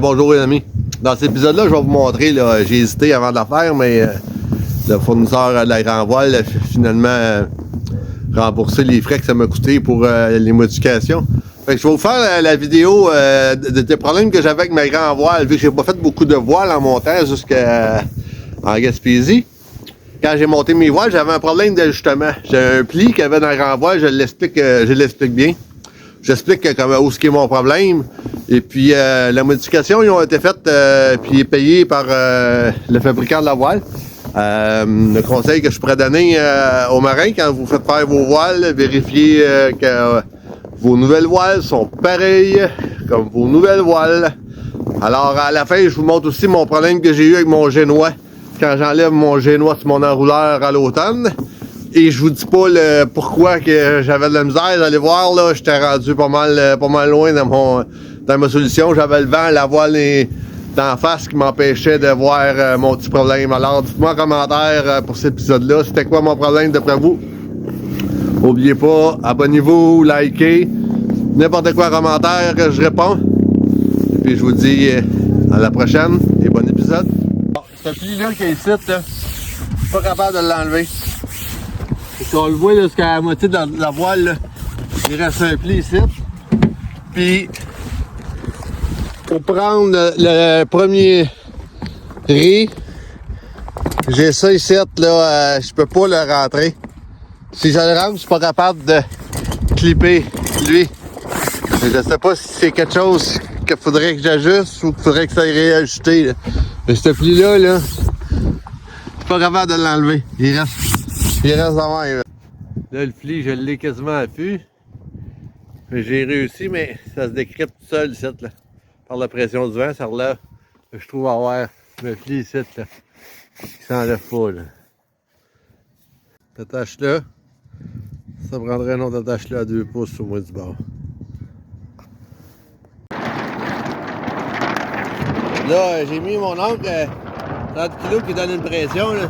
bonjour les amis. Dans cet épisode-là, je vais vous montrer, là, j'ai hésité avant de la faire, mais le fournisseur de la grand voile a finalement remboursé les frais que ça m'a coûté pour les modifications. Fait que je vais vous faire la vidéo des problèmes que j'avais avec ma grand voile, vu que j'ai pas fait beaucoup de voiles en montant jusqu'en Gaspésie. Quand j'ai monté mes voiles, j'avais un problème d'ajustement. J'ai un pli qu'il y avait dans la grand voile, je l'explique bien. J'explique où est mon problème. Et puis, la modification, ils ont été faites puis payées par le fabricant de la voile. Le conseil que je pourrais donner aux marins, quand vous faites faire vos voiles, vérifiez que vos nouvelles voiles sont pareilles comme vos nouvelles voiles. Alors, à la fin, je vous montre aussi mon problème que j'ai eu avec mon génois. Quand j'enlève mon génois sur mon enrouleur à l'automne. Et je vous dis pas le pourquoi que j'avais de la misère. Vous allez voir, là, j'étais rendu pas mal loin dans ma solution. J'avais le vent, la voile d'en face qui m'empêchait de voir mon petit problème. Alors, dites-moi en commentaire pour cet épisode-là, c'était quoi mon problème d'après vous? N'oubliez pas, abonnez-vous, likez, n'importe quoi en commentaire, je réponds. Et puis je vous dis à la prochaine et bon épisode. Bon, ce pli-là qui est ici, là, je suis pas capable de l'enlever. Si on le voit jusqu'à la moitié de la voile, là, il reste un pli ici. Puis, pour prendre le premier riz, j'ai ça ici, là, je peux pas le rentrer. Si je le rentre, je suis pas capable de clipper lui. Je sais pas si c'est quelque chose qu'il faudrait que j'ajuste ou qu'il faudrait que ça aille réajuster. Là. Mais ce pli-là, je suis pas capable de l'enlever. Il reste devant. Là, le pli, je l'ai quasiment à pu. J'ai réussi, mais ça se décrypte tout seul ici, là. Par la pression du vent, ça relève. Je trouve avoir le pli ici, là. Il s'enlève pas, là. T'attaches là. Ça prendrait un autre attache là à 2 pouces au moins du bord. Là, j'ai mis mon oncle 30 kg qui donne une pression, là.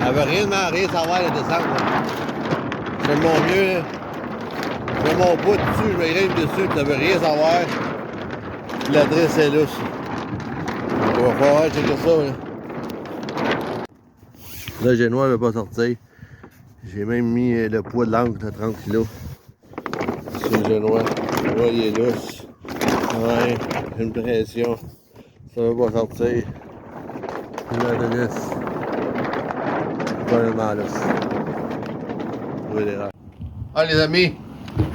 Elle veut rien savoir la descente, là. Je fais de mon mieux, là. Je mets mon pouce dessus, je vais grimper dessus, puis ça veut rien savoir. L'adresse est là. On va falloir checker ça, là. Là, le génois ne veut pas sortir. J'ai même mis le poids de l'encre de 30 kg sur le génois. Là, il est lousse. Ouais, une pression. Ça ne veut pas sortir. La tennis. Vraiment lousse. Oui, l'erreur. Ah, les amis.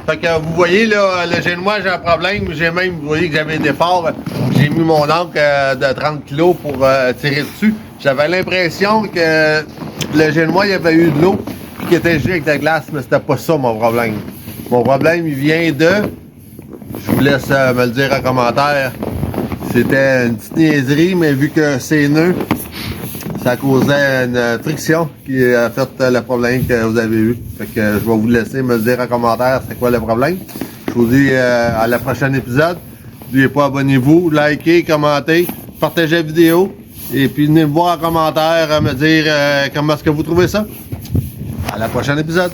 Fait que vous voyez, là, le génois, j'ai un problème. J'ai même, vous voyez que j'avais des efforts. J'ai mis mon encre de 30 kg pour tirer dessus. J'avais l'impression que le génois, il y avait eu de l'eau. Qui était gelé avec de la glace, mais c'était pas ça mon problème. Mon problème, il vient de... Je vous laisse me le dire en commentaire. C'était une petite niaiserie, mais vu que c'est nœud, ça causait une friction qui a fait le problème que vous avez eu. Fait que je vais vous laisser me le dire en commentaire c'est quoi le problème. Je vous dis à la prochaine épisode. N'oubliez pas, abonnez-vous, likez, commentez, partagez la vidéo. Et puis venez me voir en commentaire, me dire comment est-ce que vous trouvez ça. À la prochaine épisode.